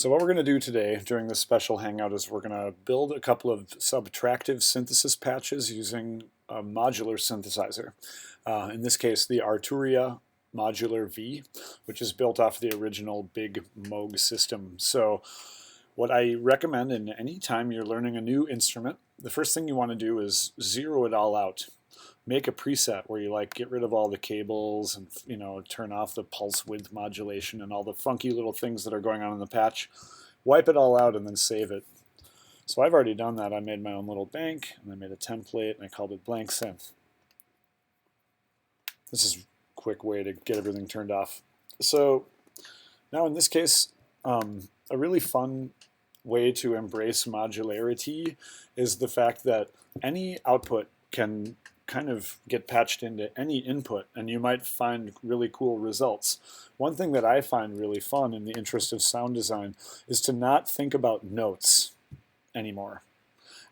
So what we're going to do today during this special hangout is we're going to build a couple of subtractive synthesis patches using a modular synthesizer. In this case, the Arturia Modular V, which is built off the original big Moog system. So what I recommend in any time you're learning a new instrument, the first thing you want to do is zero it all out. Make a preset where you get rid of all the cables and turn off the pulse width modulation and all the funky little things that are going on in the patch. Wipe it all out and then save it. So I've already done that. I made my own little bank and I made a template and I called it blank synth. This is a quick way to get everything turned off. So now in this case, a really fun way to embrace modularity is the fact that any output can kind of get patched into any input and you might find really cool results. One thing that I find really fun in the interest of sound design is to not think about notes anymore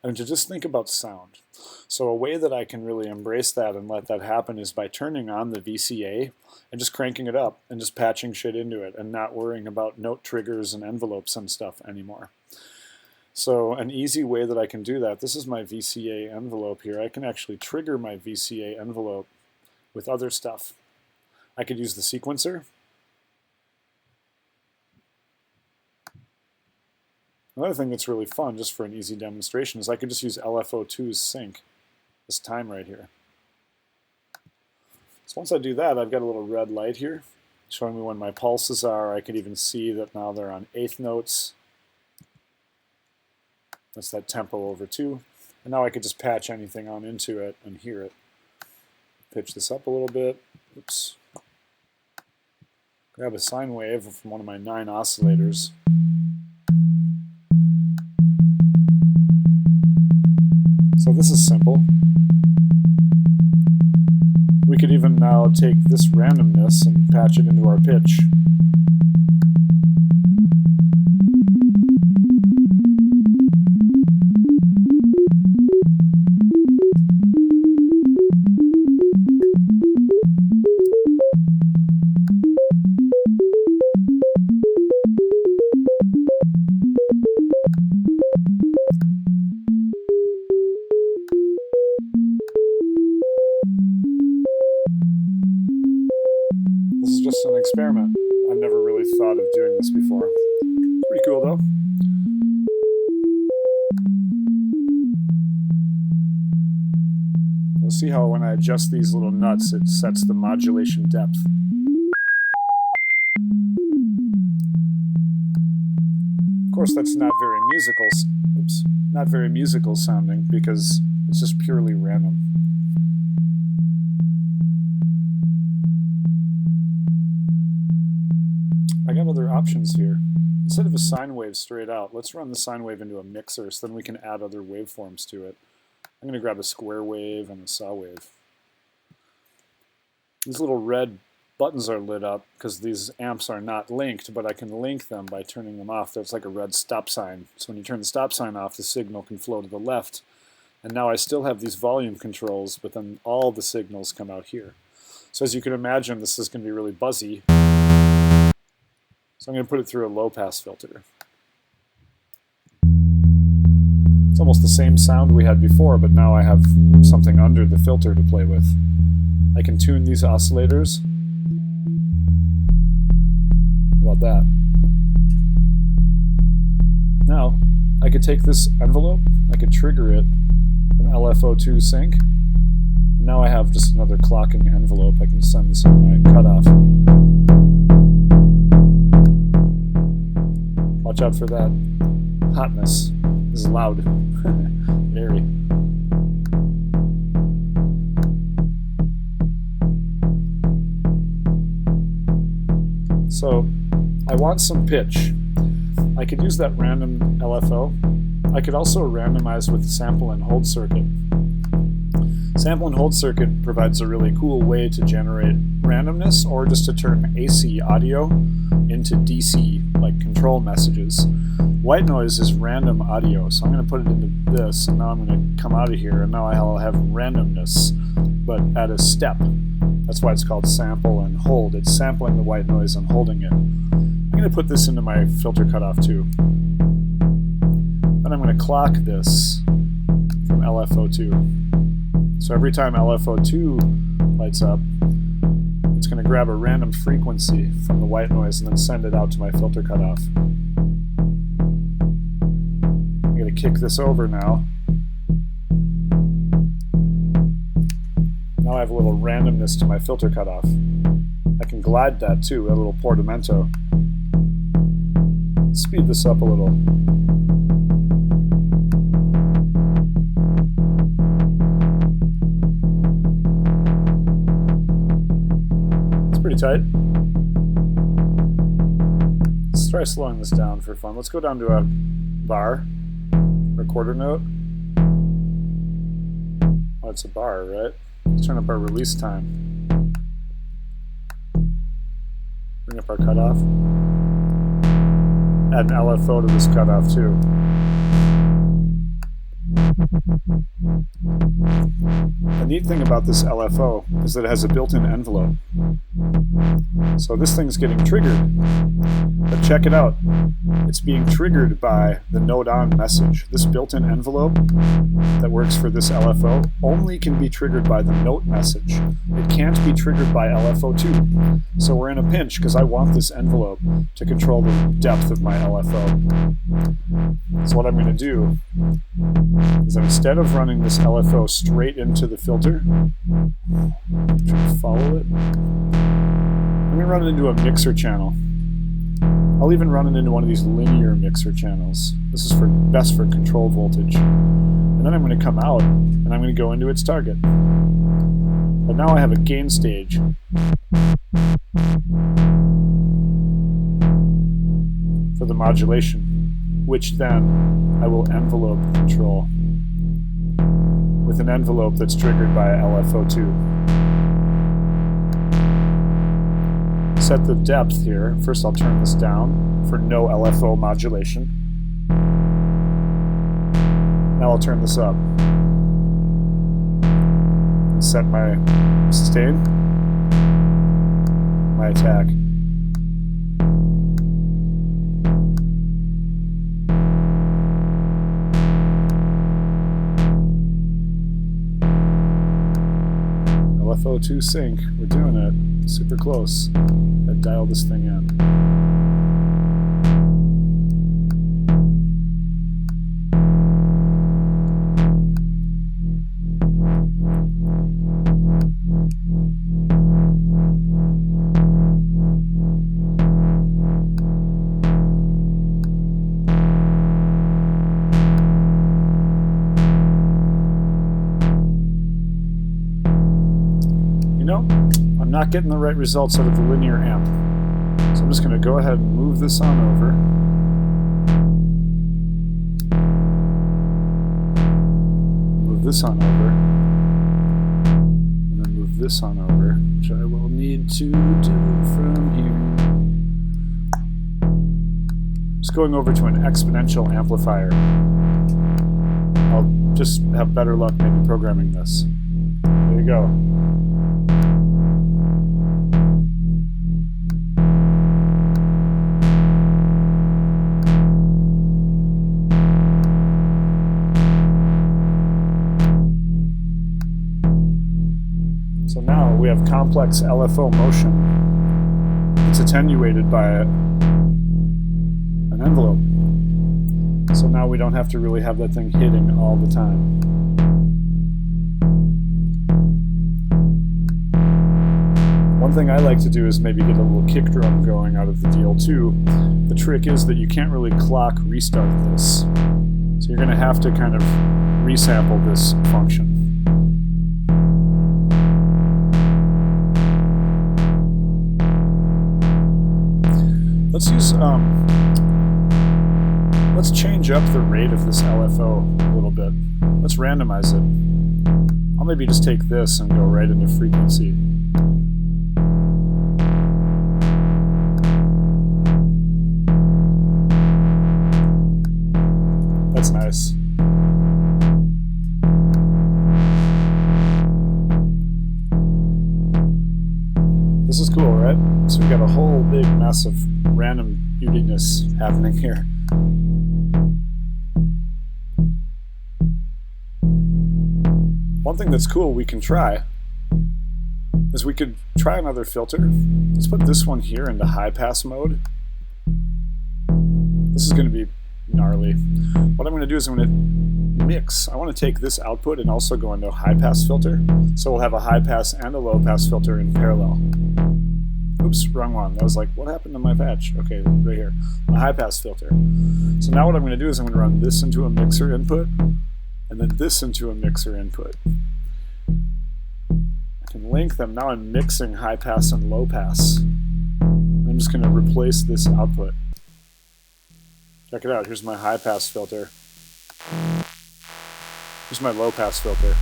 and to just think about sound. So a way that I can really embrace that and let that happen is by turning on the VCA and just cranking it up and just patching shit into it and not worrying about note triggers and envelopes and stuff anymore. So an easy way that I can do that, this is my VCA envelope here. I can actually trigger my VCA envelope with other stuff. I could use the sequencer. Another thing that's really fun, just for an easy demonstration, is I could just use LFO2's sync, this time right here. So once I do that, I've got a little red light here showing me when my pulses are. I could even see that now they're on eighth notes. That's that tempo over 2. And now I could just patch anything on into it and hear it. Pitch this up a little bit. Oops. Grab a sine wave from one of my 9 oscillators. So this is simple. We could even now take this randomness and patch it into our pitch. This is just an experiment. I've never really thought of doing this before. Pretty cool though. You'll see how when I adjust these little nuts, it sets the modulation depth. Of course, that's not very musical. Oops, not very musical sounding because it's just purely random. I got other options here. Instead of a sine wave straight out, let's run the sine wave into a mixer so then we can add other waveforms to it. I'm going to grab a square wave and a saw wave. These little red buttons are lit up because these amps are not linked, but I can link them by turning them off. That's like a red stop sign. So when you turn the stop sign off, the signal can flow to the left. And now I still have these volume controls, but then all the signals come out here. So as you can imagine, this is going to be really buzzy. So I'm going to put it through a low-pass filter. It's almost the same sound we had before, but now I have something under the filter to play with. I can tune these oscillators. How about that? Now, I could take this envelope, I could trigger it from LFO2 sync. And now I have just another clocking envelope. I can send this in my cutoff. Watch out for that hotness. This is loud. Very. So I want some pitch. I could use that random LFO. I could also randomize with the sample and hold circuit. Sample and hold circuit provides a really cool way to generate randomness or just to turn AC audio into DC, like control messages. White noise is random audio, so I'm going to put it into this, and now I'm going to come out of here, and now I'll have randomness, but at a step. That's why it's called sample and hold. It's sampling the white noise and holding it. I'm going to put this into my filter cutoff too. Then I'm going to clock this from LFO2. So every time LFO2 lights up, it's going to grab a random frequency from the white noise and then send it out to my filter cutoff. I'm going to kick this over now. Now I have a little randomness to my filter cutoff. I can glide that too, a little portamento. Speed this up a little. It's pretty tight. Let's try slowing this down for fun. Let's go down to a bar, or quarter note. Oh, it's a bar, right? Let's turn up our release time. Bring up our cutoff. Add an LFO to this cutoff too. The neat thing about this LFO is that it has a built-in envelope. So this thing's getting triggered. But check it out. It's being triggered by the note on message. This built-in envelope that works for this LFO only can be triggered by the note message. It can't be triggered by LFO2. So we're in a pinch because I want this envelope to control the depth of my LFO. So what I'm going to do is instead of running this LFO straight into the filter, try to follow it, I'm going to run it into a mixer channel. I'll even run it into one of these linear mixer channels. This is best for control voltage. And then I'm going to come out and I'm going to go into its target. But now I have a gain stage. For the modulation, which then I will envelope control with an envelope that's triggered by LFO2. Set the depth here. First I'll turn this down for no LFO modulation. Now I'll turn this up and set my sustain, my attack. LFO2 sync, we're doing it, super close. I dial this thing in. I'm not getting the right results out of the linear amp. So I'm just going to go ahead and move this on over. Move this on over. And then move this on over, which I will need to do from here. Just going over to an exponential amplifier. I'll just have better luck maybe programming this. There you go. So now we have complex LFO motion. It's attenuated by an envelope. So now we don't have to really have that thing hitting all the time. One thing I like to do is maybe get a little kick drum going out of the deal too. The trick is that you can't really clock restart this. So you're going to have to kind of resample this function. Let's change up the rate of this LFO a little bit. Let's randomize it. I'll maybe just take this and go right into frequency. That's nice. This is cool, right? So we've got a whole big mess of random beautiness happening here. One thing that's cool we can try is we could try another filter. Let's put this one here into high pass mode. This is going to be gnarly. What I'm going to do is I'm going to mix. I want to take this output and also go into a high pass filter. So we'll have a high pass and a low pass filter in parallel. Oops, wrong one. That was like, what happened to my patch? Okay, right here. My high pass filter. So now what I'm going to do is I'm going to run this into a mixer input and then this into a mixer input. I can link them. Now I'm mixing high pass and low pass. I'm just going to replace this output. Check it out. Here's my high pass filter. Here's my low pass filter.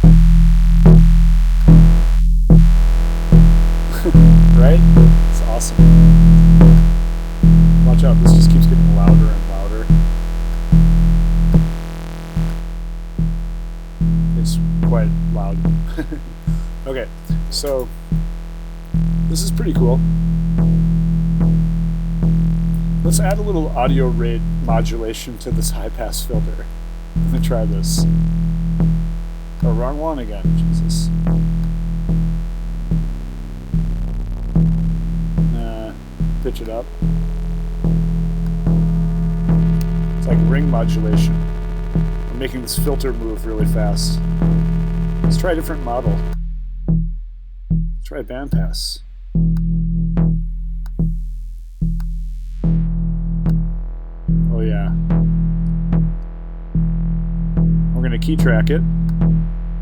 Right? It's awesome. Watch out, this just keeps getting louder and louder. It's quite loud. Okay, so this is pretty cool. Let's add a little audio rate modulation to this high pass filter. I'm gonna try this. Oh, wrong one again, Jesus. Pitch it up. It's like ring modulation. I'm making this filter move really fast. Let's try a different model. Let's try a bandpass. Oh yeah. We're going to key track it.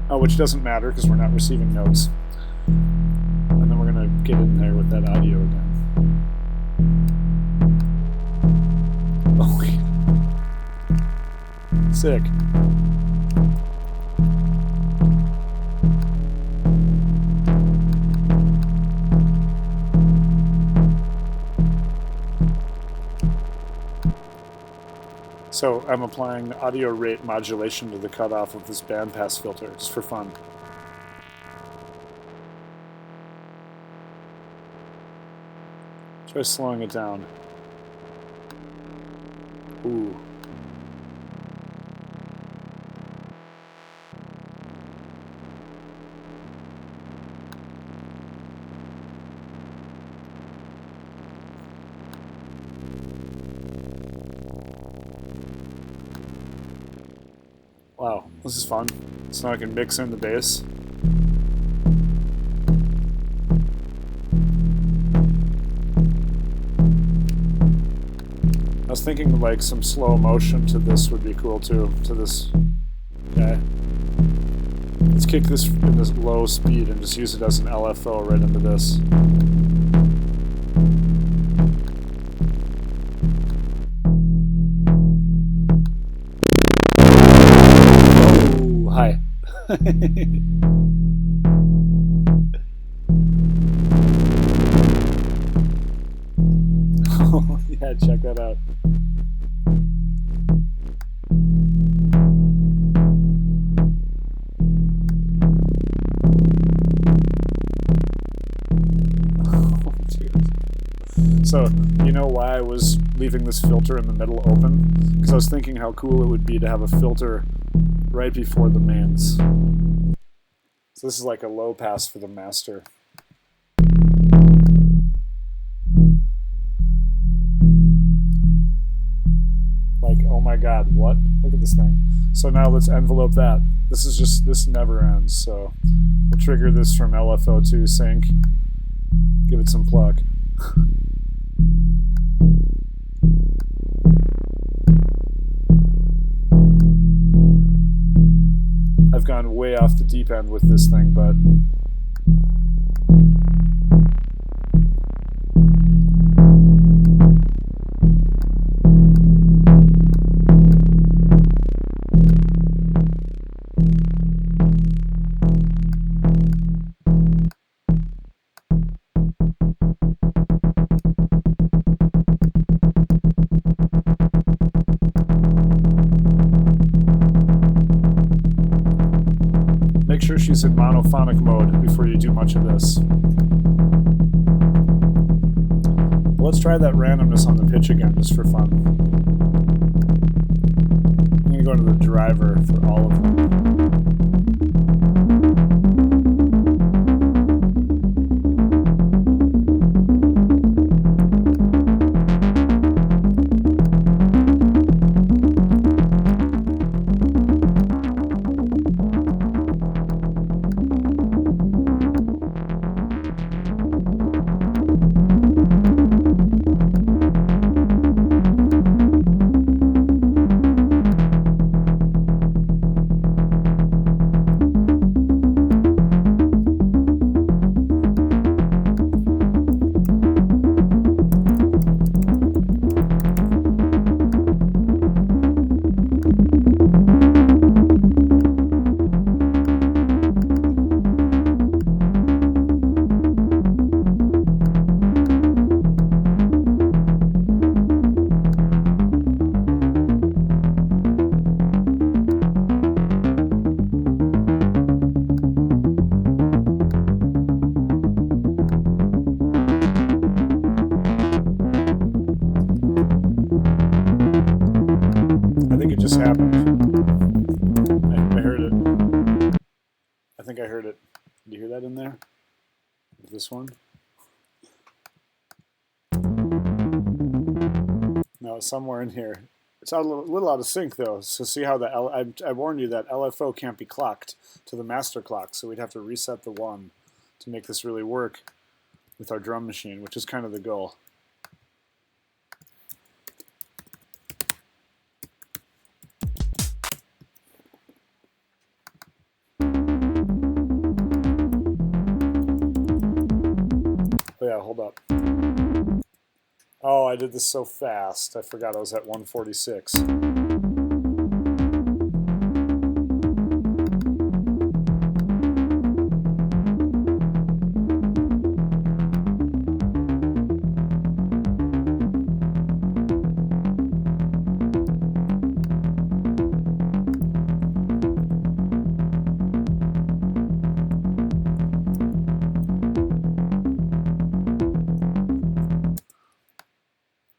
Oh, which doesn't matter because we're not receiving notes. And then we're going to get in there with that audio again. Oh, sick. So I'm applying audio rate modulation to the cutoff of this bandpass filter, just for fun. Try slowing it down. Ooh. Wow, this is fun. So now I can mix in the bass. I was thinking like some slow motion to this would be cool too, to this guy. Let's kick this in this low speed and just use it as an LFO right into this. Oh, hi. Oh, yeah, check that out. So, you know why I was leaving this filter in the middle open? Because I was thinking how cool it would be to have a filter right before the mains. So this is like a low pass for the master. Like, oh my god, what? Look at this thing. So now let's envelope that. This is just, this never ends, so we'll trigger this from LFO to sync. Give it some pluck. I've gone way off the deep end with this thing, but make sure she's in monophonic mode before you do much of this. Let's try that randomness on the pitch again, just for fun. I'm going to go into the driver for all of them. Just happened. I heard it. I think I heard it. Did you hear that in there? This one? No, it's somewhere in here. It's a little out of sync though. So see how I warned you that LFO can't be clocked to the master clock, so we'd have to reset the 1 to make this really work with our drum machine, which is kind of the goal. Oh yeah, hold up. Oh, I did this so fast. I forgot I was at 146.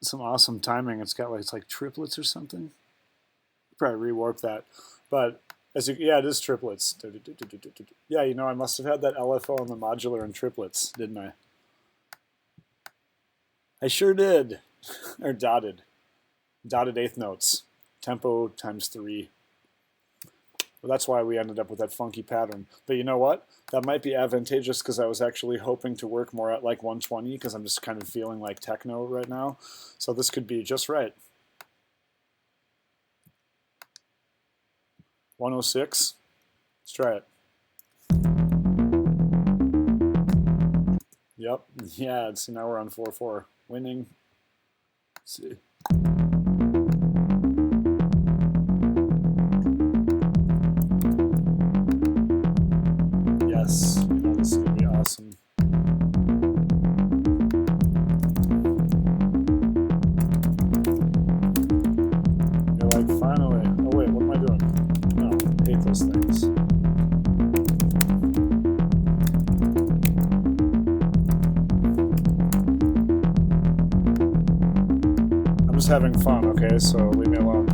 Some awesome timing. It's got it's like triplets or something. Probably rewarp that, but yeah, it is triplets. Yeah, you know, I must have had that LFO on the modular in triplets, didn't I? I sure did. Or dotted eighth notes, tempo times 3. Well, that's why we ended up with that funky pattern. But you know what? That might be advantageous because I was actually hoping to work more at like 120 because I'm just kind of feeling like techno right now. So this could be just right. 106. Let's try it. Yep. Yeah, see, now we're on 4/4. Winning. Let's see. Yes, you know, this is going to be awesome. You're like, finally. Oh, wait, what am I doing? No, I hate those things. I'm just having fun, okay? So leave me alone.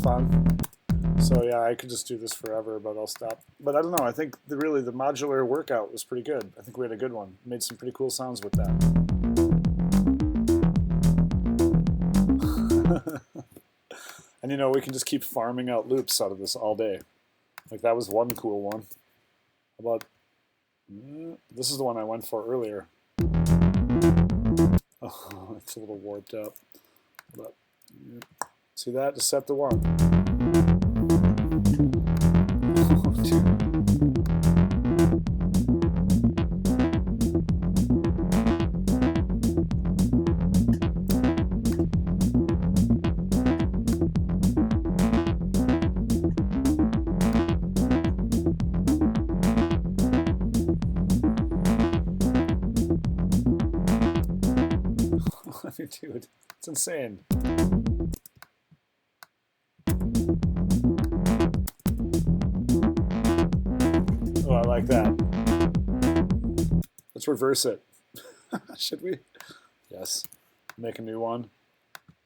fun. So yeah, I could just do this forever, but I'll stop. But I don't know, I think really the modular workout was pretty good. I think we had a good one. Made some pretty cool sounds with that. And you know, we can just keep farming out loops out of this all day. Like that was one cool one. How about, this is the one I went for earlier. Oh, it's a little warped up. But see that? Just set the one. I mean, dude, it's insane. Oh, I like that. Let's reverse it. Should we? Yes. Make a new one.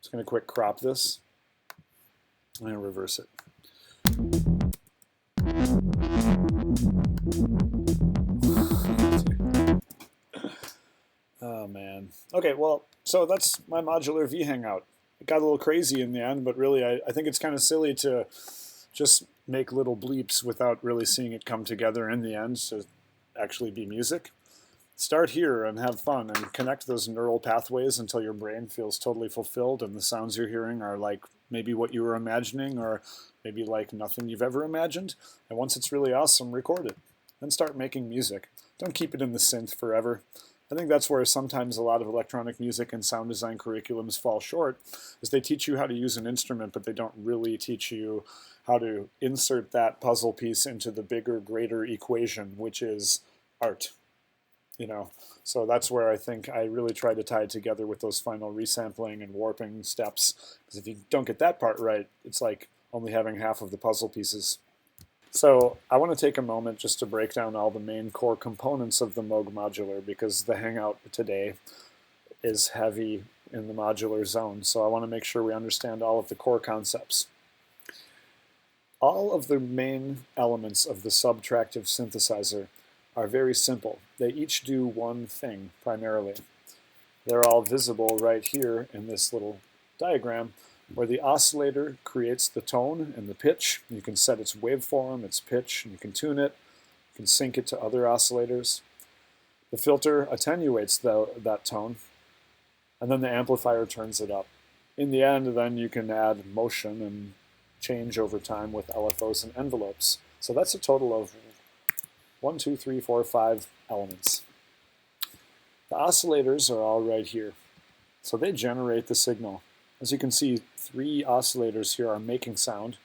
Just going to quick crop this and reverse it. Oh, man. Okay, well, so that's my modular V hangout. It got a little crazy in the end, but really I think it's kind of silly to just make little bleeps without really seeing it come together in the end to actually be music. Start here and have fun and connect those neural pathways until your brain feels totally fulfilled and the sounds you're hearing are like maybe what you were imagining or maybe like nothing you've ever imagined. And once it's really awesome, record it. Then start making music. Don't keep it in the synth forever. I think that's where sometimes a lot of electronic music and sound design curriculums fall short, is they teach you how to use an instrument, but they don't really teach you how to insert that puzzle piece into the bigger, greater equation, which is art. You know, so that's where I think I really try to tie it together with those final resampling and warping steps. Because if you don't get that part right, it's like only having half of the puzzle pieces. So I want to take a moment just to break down all the main core components of the Moog modular, because the hangout today is heavy in the modular zone. So I want to make sure we understand all of the core concepts. All of the main elements of the subtractive synthesizer are very simple. They each do one thing primarily. They're all visible right here in this little diagram, where the oscillator creates the tone and the pitch. You can set its waveform, its pitch, and you can tune it. You can sync it to other oscillators. The filter attenuates that tone, and then the amplifier turns it up. In the end, then you can add motion and change over time with LFOs and envelopes. So that's a total of 1, 2, 3, 4, 5 elements. The oscillators are all right here. So they generate the signal. As you can see, 3 oscillators here are making sound.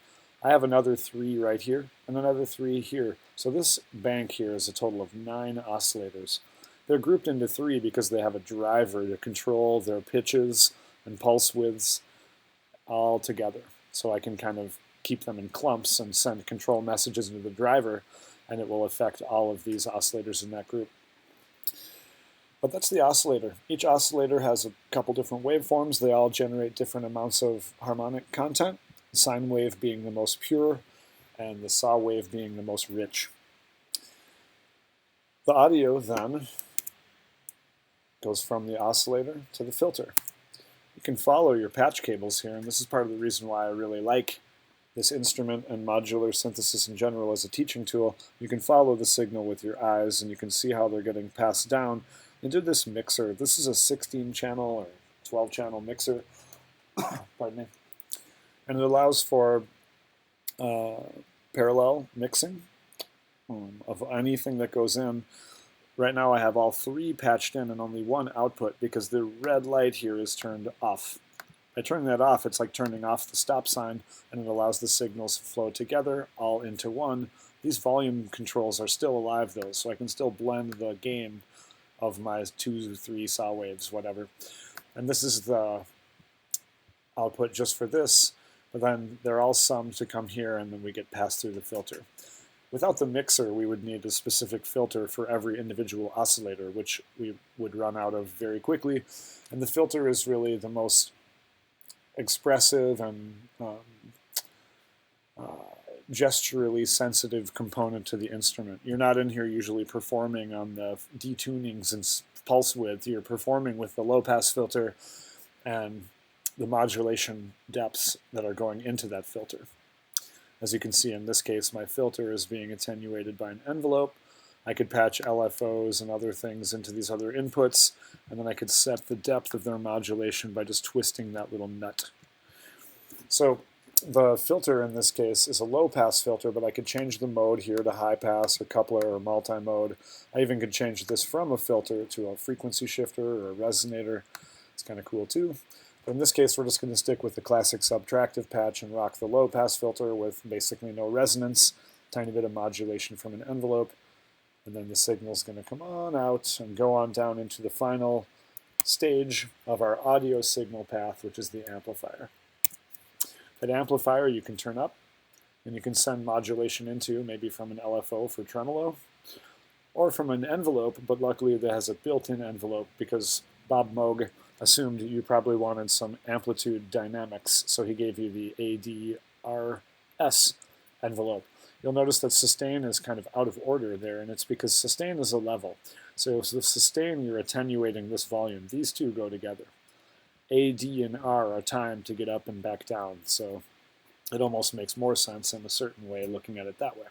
I have another 3 right here and another 3 here. So this bank here is a total of 9 oscillators. They're grouped into 3 because they have a driver to control their pitches and pulse widths all together. So I can kind of keep them in clumps and send control messages into the driver, and it will affect all of these oscillators in that group. But that's the oscillator. Each oscillator has a couple different waveforms. They all generate different amounts of harmonic content, the sine wave being the most pure and the saw wave being the most rich. The audio then goes from the oscillator to the filter. You can follow your patch cables here, and this is part of the reason why I really like this instrument and modular synthesis in general as a teaching tool. You can follow the signal with your eyes and you can see how they're getting passed down into this mixer. This is a 16-channel or 12-channel mixer, pardon me, and it allows for parallel mixing of anything that goes in. Right now I have all 3 patched in and only 1 output because the red light here is turned off. By turning that off, it's like turning off the stop sign, and it allows the signals to flow together all into one. These volume controls are still alive though, so I can still blend the gain of my 2, 3 saw waves, whatever. And this is the output just for this, but then they're all summed to come here and then we get passed through the filter. Without the mixer, we would need a specific filter for every individual oscillator, which we would run out of very quickly. And the filter is really the most expressive and gesturally sensitive component to the instrument. You're not in here usually performing on the detunings and pulse width. You're performing with the low-pass filter and the modulation depths that are going into that filter. As you can see in this case, my filter is being attenuated by an envelope. I could patch LFOs and other things into these other inputs, and then I could set the depth of their modulation by just twisting that little nut. So the filter in this case is a low-pass filter, but I could change the mode here to high-pass or coupler or multi-mode. I even could change this from a filter to a frequency shifter or a resonator. It's kind of cool too. But in this case, we're just going to stick with the classic subtractive patch and rock the low-pass filter with basically no resonance, tiny bit of modulation from an envelope, and then the signal's going to come on out and go on down into the final stage of our audio signal path, which is the amplifier. That amplifier you can turn up, and you can send modulation into, maybe from an LFO for tremolo, or from an envelope, but luckily that has a built-in envelope because Bob Moog assumed you probably wanted some amplitude dynamics, so he gave you the ADRS envelope. You'll notice that sustain is kind of out of order there, and it's because sustain is a level. So with sustain, you're attenuating this volume. These two go together. A, D, and R are timed to get up and back down, so it almost makes more sense in a certain way looking at it that way.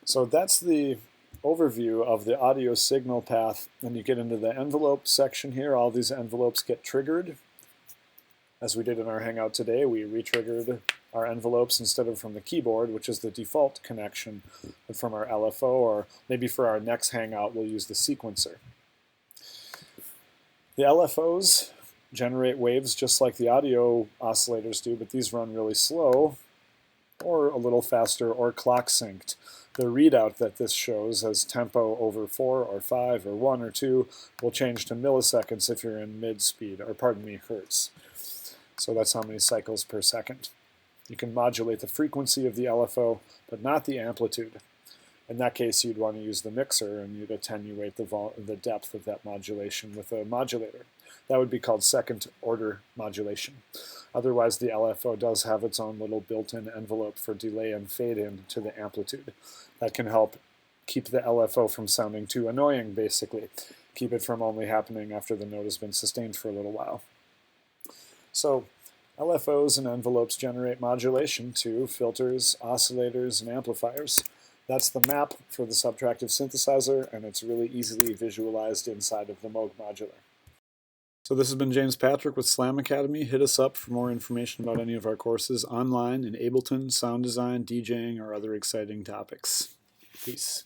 So that's the overview of the audio signal path. Then you get into the envelope section here. All these envelopes get triggered. As we did in our Hangout today, we re-triggered our envelopes instead of from the keyboard, which is the default connection, but from our LFO, or maybe for our next Hangout we'll use the sequencer. The LFOs generate waves just like the audio oscillators do, but these run really slow, or a little faster, or clock synced. The readout that this shows as tempo over 4 or 5 or 1 or 2 will change to milliseconds if you're in mid-speed, or pardon me, hertz. So that's how many cycles per second. You can modulate the frequency of the LFO, but not the amplitude. In that case, you'd want to use the mixer, and you'd attenuate the depth of that modulation with a modulator. That would be called second-order modulation. Otherwise, the LFO does have its own little built-in envelope for delay and fade-in to the amplitude. That can help keep the LFO from sounding too annoying, basically. Keep it from only happening after the note has been sustained for a little while. So LFOs and envelopes generate modulation to filters, oscillators, and amplifiers. That's the map for the subtractive synthesizer, and it's really easily visualized inside of the Moog modular. So this has been James Patrick with Slam Academy. Hit us up for more information about any of our courses online in Ableton, sound design, DJing, or other exciting topics. Peace.